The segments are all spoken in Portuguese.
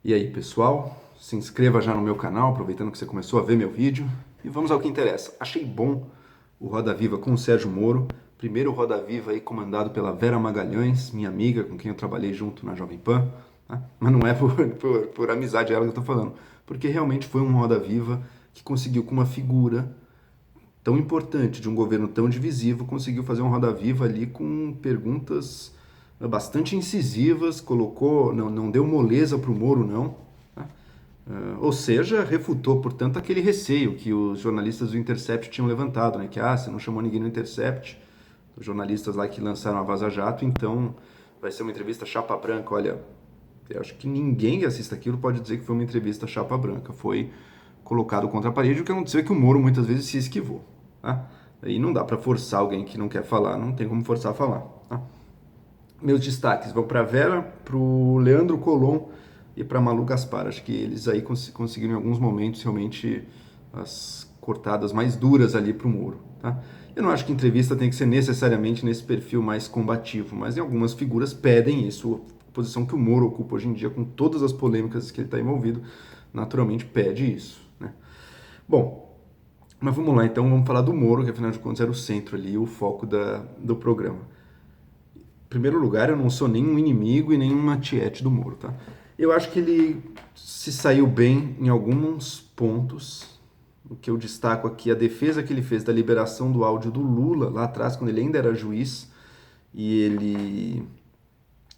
E aí, pessoal, se inscreva já no meu canal, aproveitando que você começou a ver meu vídeo. E vamos ao que interessa. Achei bom o Roda Viva com o Sérgio Moro. Primeiro Roda Viva aí comandado pela Vera Magalhães, minha amiga, com quem eu trabalhei junto na Jovem Pan. Tá? Mas não é por amizade ela que eu tô falando. Porque realmente foi um Roda Viva que conseguiu, com uma figura tão importante de um governo tão divisivo, conseguiu fazer um Roda Viva ali com perguntas bastante incisivas, colocou, não deu moleza para o Moro, não. Tá? Ou seja, refutou, portanto, aquele receio que os jornalistas do Intercept tinham levantado, né? Que, você não chamou ninguém no Intercept, os jornalistas lá que lançaram a Vaza Jato, então vai ser uma entrevista chapa branca. Olha, eu acho que ninguém que assista aquilo pode dizer que foi uma entrevista chapa branca. Foi colocado contra a parede. O que aconteceu é que o Moro muitas vezes se esquivou. Tá? Aí não dá para forçar alguém que não quer falar, não tem como forçar a falar. Tá? Meus destaques vão para Vera, para o Leandro Colom e para Malu Gaspar. Acho que eles aí conseguiram em alguns momentos realmente as cortadas mais duras ali para o Moro. Tá? Eu não acho que entrevista tem que ser necessariamente nesse perfil mais combativo, mas em algumas figuras pedem isso. A posição que o Moro ocupa hoje em dia, com todas as polêmicas que ele está envolvido, naturalmente pede isso. Né? Bom, mas vamos lá então, vamos falar do Moro, que afinal de contas era o centro ali, o foco do programa. Em primeiro lugar, eu não sou nem um inimigo e nem uma tiete do Moro, tá? Eu acho que ele se saiu bem em alguns pontos. O que eu destaco aqui, a defesa que ele fez da liberação do áudio do Lula, lá atrás, quando ele ainda era juiz, e ele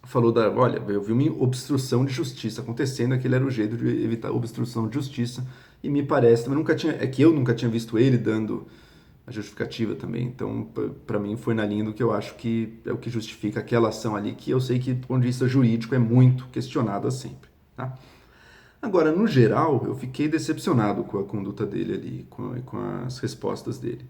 falou olha, eu vi uma obstrução de justiça acontecendo, aquele era o jeito de evitar obstrução de justiça, e me parece, mas nunca tinha, é que eu nunca tinha visto ele dando a justificativa também, então para mim foi na linha do que eu acho que é o que justifica aquela ação ali, que eu sei que do ponto de vista jurídico é muito questionada sempre, tá? Agora, no geral, eu fiquei decepcionado com a conduta dele ali, com as respostas dele.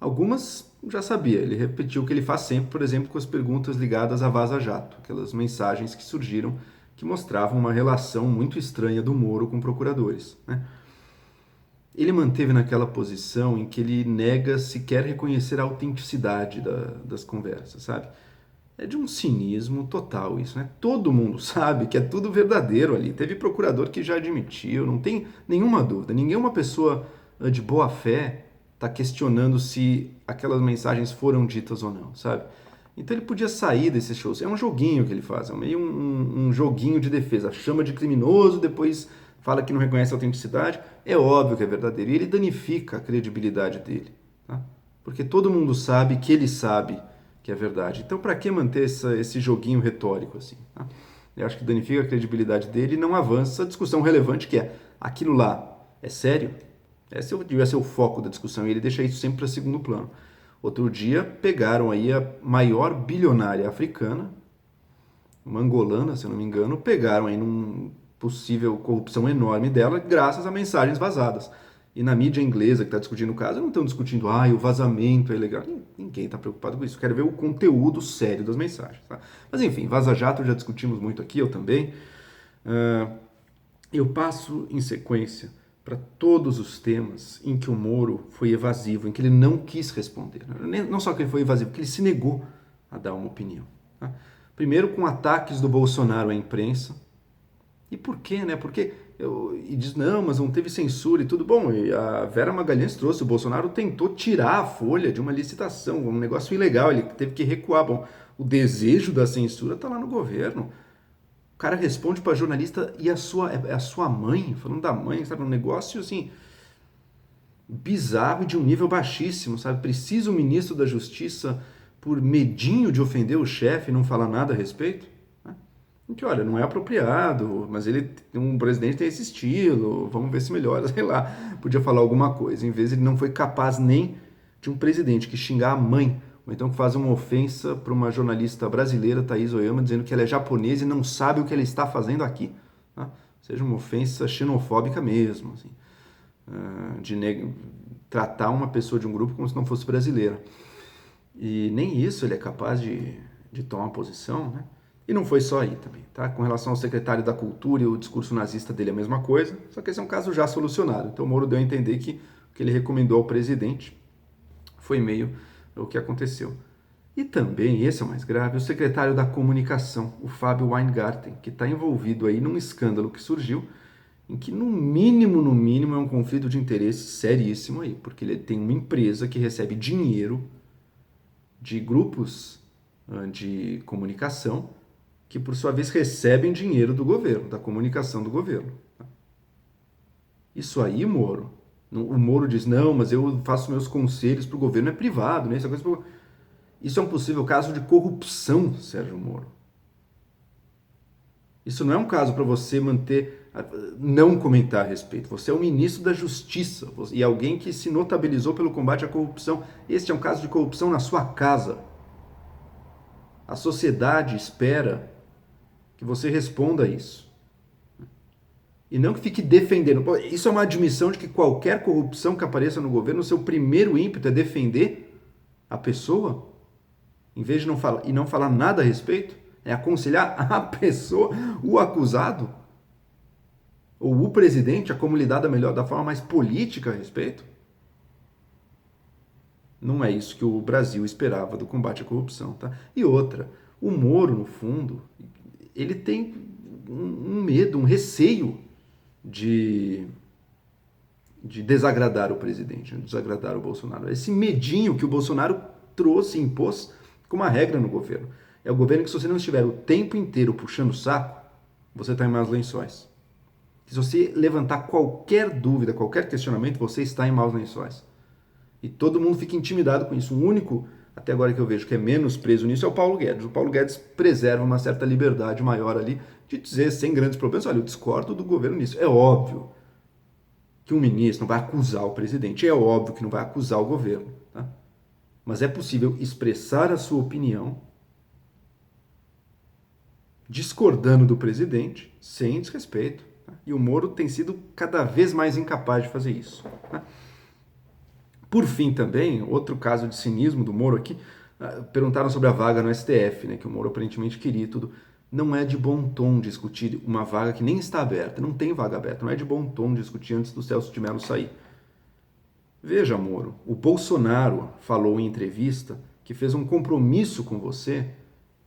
Algumas já sabia, ele repetiu o que ele faz sempre, por exemplo, com as perguntas ligadas à Vaza Jato, aquelas mensagens que surgiram que mostravam uma relação muito estranha do Moro com procuradores. Né? Ele manteve naquela posição em que ele nega sequer reconhecer a autenticidade das conversas, sabe? É de um cinismo total isso, né? Todo mundo sabe que é tudo verdadeiro ali. Teve procurador que já admitiu, não tem nenhuma dúvida. Ninguém, uma pessoa de boa fé, está questionando se aquelas mensagens foram ditas ou não, sabe? Então ele podia sair desse show. É um joguinho que ele faz, é meio um joguinho de defesa. Chama de criminoso, depois fala que não reconhece a autenticidade. É óbvio que é verdadeiro. E ele danifica a credibilidade dele, tá? Porque todo mundo sabe que ele sabe que é verdade. Então, para que manter esse joguinho retórico assim? Tá? Eu acho que danifica a credibilidade dele e não avança a discussão relevante que é aquilo lá é sério? Esse devia ser o foco da discussão e ele deixa isso sempre para segundo plano. Outro dia pegaram aí a maior bilionária africana, uma angolana, se eu não me engano, pegaram aí num possível corrupção enorme dela graças a mensagens vazadas. E na mídia inglesa que está discutindo o caso, não estão discutindo, o vazamento é ilegal. Ninguém está preocupado com isso. Quero ver o conteúdo sério das mensagens. Tá? Mas enfim, Vaza Jato já discutimos muito aqui, eu também. Eu passo em sequência para todos os temas em que o Moro foi evasivo, em que ele não quis responder. Não só que ele foi evasivo, que ele se negou a dar uma opinião. Tá? Primeiro com ataques do Bolsonaro à imprensa. E por quê, né? Porque e diz, não, mas não teve censura e tudo. Bom, e a Vera Magalhães trouxe, o Bolsonaro tentou tirar a Folha de uma licitação, um negócio ilegal, ele teve que recuar. Bom, o desejo da censura está lá no governo. O cara responde para jornalista e a sua mãe, falando da mãe, sabe? Um negócio assim bizarro e de um nível baixíssimo, sabe? Precisa o ministro da Justiça, por medinho de ofender o chefe, não falar nada a respeito? Né? Que, olha, não é apropriado, mas um presidente tem esse estilo, vamos ver se melhora, sei lá. Podia falar alguma coisa. Em vez, ele não foi capaz nem de um presidente que xingar a mãe, ou então que faz uma ofensa para uma jornalista brasileira, Thaís Oyama, dizendo que ela é japonesa e não sabe o que ela está fazendo aqui. Tá? Seja uma ofensa xenofóbica mesmo, assim, de tratar uma pessoa de um grupo como se não fosse brasileira. E nem isso ele é capaz de tomar uma posição, né? E não foi só aí também, tá? Com relação ao secretário da Cultura e o discurso nazista dele é a mesma coisa, só que esse é um caso já solucionado. Então o Moro deu a entender que o que ele recomendou ao presidente foi meio o que aconteceu. E também, esse é o mais grave, o secretário da Comunicação, o Fábio Weingarten, que está envolvido aí num escândalo que surgiu, em que no mínimo, é um conflito de interesse seríssimo aí, porque ele tem uma empresa que recebe dinheiro de grupos de comunicação que, por sua vez, recebem dinheiro do governo, da comunicação do governo. Isso aí, Moro, o Moro diz, não, mas eu faço meus conselhos para o governo, é privado, né? Isso é um possível caso de corrupção, Sérgio Moro. Isso não é um caso para você não comentar a respeito. Você é o ministro da Justiça e alguém que se notabilizou pelo combate à corrupção. Este é um caso de corrupção na sua casa. A sociedade espera que você responda a isso. E não que fique defendendo. Isso é uma admissão de que qualquer corrupção que apareça no governo, o seu primeiro ímpeto é defender a pessoa, em vez de não falar nada a respeito, é aconselhar a pessoa, o acusado, ou o presidente, a como lidar da forma mais política a respeito. Não é isso que o Brasil esperava do combate à corrupção, tá? E outra, o Moro, no fundo, ele tem um medo, um receio de desagradar o presidente, desagradar o Bolsonaro. Esse medinho que o Bolsonaro trouxe e impôs como uma regra no governo. É o governo que, se você não estiver o tempo inteiro puxando o saco, você está em maus lençóis. Se você levantar qualquer dúvida, qualquer questionamento, você está em maus lençóis. E todo mundo fica intimidado com isso. O único, até agora que eu vejo, que é menos preso nisso é o Paulo Guedes. O Paulo Guedes preserva uma certa liberdade maior ali de dizer, sem grandes problemas, olha, eu discordo do governo nisso. É óbvio que um ministro não vai acusar o presidente, é óbvio que não vai acusar o governo, tá? Mas é possível expressar a sua opinião discordando do presidente sem desrespeito. Tá? E o Moro tem sido cada vez mais incapaz de fazer isso. Tá? Por fim, também, outro caso de cinismo do Moro aqui, perguntaram sobre a vaga no STF, né, que o Moro aparentemente queria e tudo. Não é de bom tom discutir uma vaga que nem está aberta, não tem vaga aberta, não é de bom tom discutir antes do Celso de Mello sair. Veja, Moro, o Bolsonaro falou em entrevista que fez um compromisso com você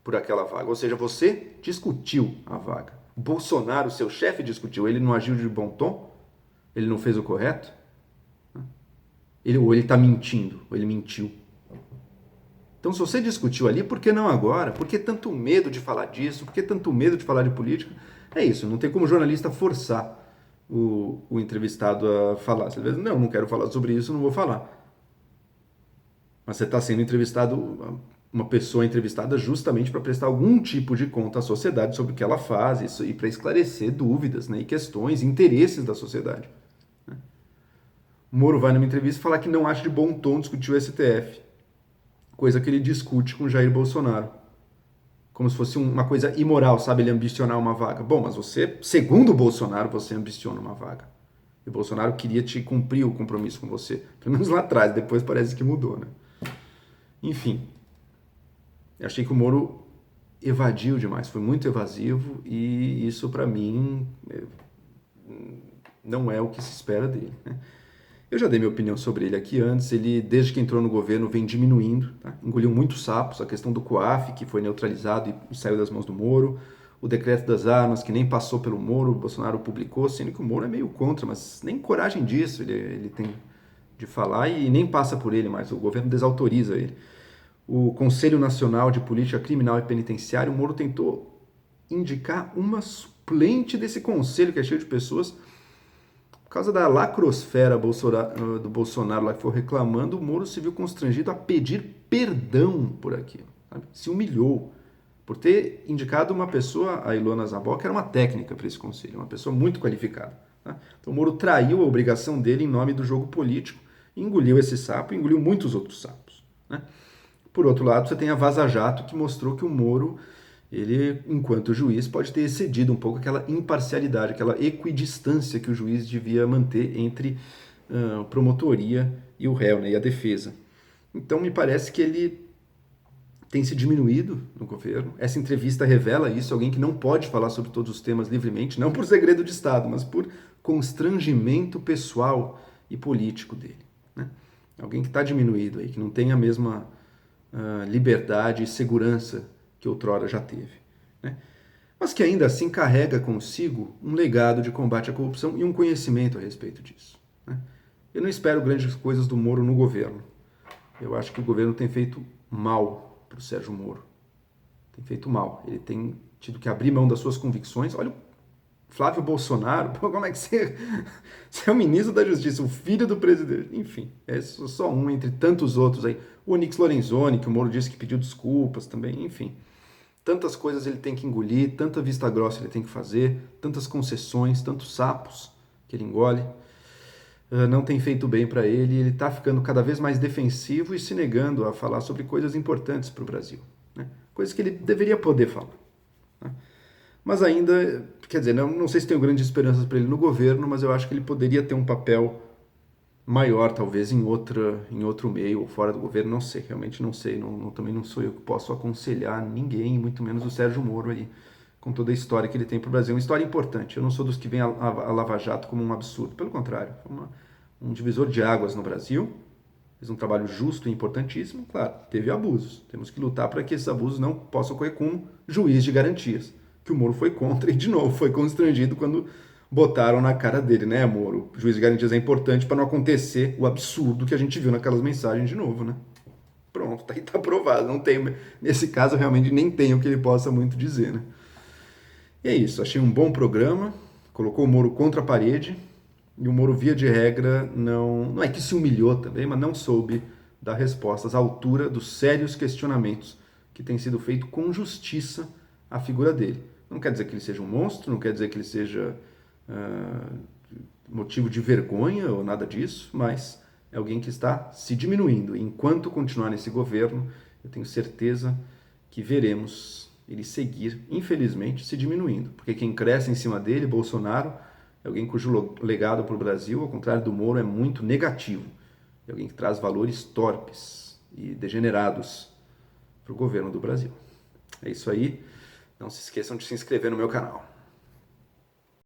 por aquela vaga, ou seja, você discutiu a vaga. O Bolsonaro, seu chefe, discutiu, ele não agiu de bom tom? Ele não fez o correto? Ou ele está mentindo, ou ele mentiu. Então, se você discutiu ali, por que não agora? Por que tanto medo de falar disso? Por que tanto medo de falar de política? É isso, não tem como jornalista forçar o entrevistado a falar. Você diz, não quero falar sobre isso, não vou falar. Mas você está sendo entrevistado, uma pessoa entrevistada justamente para prestar algum tipo de conta à sociedade sobre o que ela faz isso, e para esclarecer dúvidas, né, e questões, interesses da sociedade. O Moro vai numa entrevista falar que não acha de bom tom discutir o STF. Coisa que ele discute com Jair Bolsonaro. Como se fosse uma coisa imoral, sabe? Ele ambicionar uma vaga. Bom, mas você, segundo o Bolsonaro, você ambiciona uma vaga. E o Bolsonaro queria te cumprir o compromisso com você. Pelo menos lá atrás, depois parece que mudou, né? Enfim. Eu achei que o Moro evadiu demais, foi muito evasivo e isso, para mim, não é o que se espera dele, né? Eu já dei minha opinião sobre ele aqui antes, ele desde que entrou no governo vem diminuindo, tá? Engoliu muitos sapos, a questão do COAF, que foi neutralizado e saiu das mãos do Moro, o decreto das armas, que nem passou pelo Moro, o Bolsonaro publicou, sendo que o Moro é meio contra, mas nem coragem disso ele tem de falar e nem passa por ele mais, o governo desautoriza ele. O Conselho Nacional de Política Criminal e Penitenciária, o Moro tentou indicar uma suplente desse conselho, que é cheio de pessoas. Por causa da lacrosfera do Bolsonaro lá que foi reclamando, o Moro se viu constrangido a pedir perdão por aquilo. Sabe? Se humilhou por ter indicado uma pessoa, a Ilona Zabó, que era uma técnica para esse conselho, uma pessoa muito qualificada. Tá? Então o Moro traiu a obrigação dele em nome do jogo político, engoliu esse sapo e engoliu muitos outros sapos. Né? Por outro lado, você tem a Vaza Jato, que mostrou que o Moro, ele, enquanto juiz, pode ter excedido um pouco aquela imparcialidade, aquela equidistância que o juiz devia manter entre a promotoria e o réu, né, e a defesa. Então, me parece que ele tem se diminuído no governo. Essa entrevista revela isso, alguém que não pode falar sobre todos os temas livremente, não por segredo de Estado, mas por constrangimento pessoal e político dele. Né? Alguém que está diminuído aí, que não tem a mesma liberdade e segurança que outrora já teve, né? Mas que ainda assim carrega consigo um legado de combate à corrupção e um conhecimento a respeito disso, né? Eu não espero grandes coisas do Moro no governo. Eu acho que o governo tem feito mal para o Sérgio Moro. Tem feito mal. Ele tem tido que abrir mão das suas convicções. Olha o Flávio Bolsonaro, como é que você é o ministro da Justiça, o filho do presidente? Enfim, é só um entre tantos outros aí. O Onyx Lorenzoni, que o Moro disse que pediu desculpas também, enfim. Tantas coisas ele tem que engolir, tanta vista grossa ele tem que fazer, tantas concessões, tantos sapos que ele engole. Não tem feito bem para ele, ele está ficando cada vez mais defensivo e se negando a falar sobre coisas importantes para o Brasil, né? Coisas que ele deveria poder falar, né? Mas ainda, quer dizer, não sei se tenho grandes esperanças para ele no governo, mas eu acho que ele poderia ter um papel maior, talvez, em outro meio, ou fora do governo, não sei, realmente não sei, também não sou eu que posso aconselhar ninguém, muito menos o Sérgio Moro aí, com toda a história que ele tem para o Brasil. Uma história importante, eu não sou dos que veem a Lava Jato como um absurdo, pelo contrário, foi um divisor de águas no Brasil, fez um trabalho justo e importantíssimo, claro, teve abusos, temos que lutar para que esses abusos não possam ocorrer com juiz de garantias, que o Moro foi contra e, de novo, foi constrangido quando botaram na cara dele, né, Moro? O juiz de garantias é importante para não acontecer o absurdo que a gente viu naquelas mensagens de novo, né? Pronto, tá aí, tá aprovado. Não tem, nesse caso, realmente nem tem o que ele possa muito dizer, né? E é isso, achei um bom programa, colocou o Moro contra a parede, e o Moro, via de regra, não é que se humilhou também, mas não soube dar respostas à altura dos sérios questionamentos que têm sido feitos com justiça à figura dele. Não quer dizer que ele seja um monstro, não quer dizer que ele seja motivo de vergonha ou nada disso, mas é alguém que está se diminuindo. E enquanto continuar nesse governo, eu tenho certeza que veremos ele seguir, infelizmente, se diminuindo. Porque quem cresce em cima dele, Bolsonaro, é alguém cujo legado para o Brasil, ao contrário do Moro, é muito negativo. É alguém que traz valores torpes e degenerados para o governo do Brasil. É isso aí. Não se esqueçam de se inscrever no meu canal.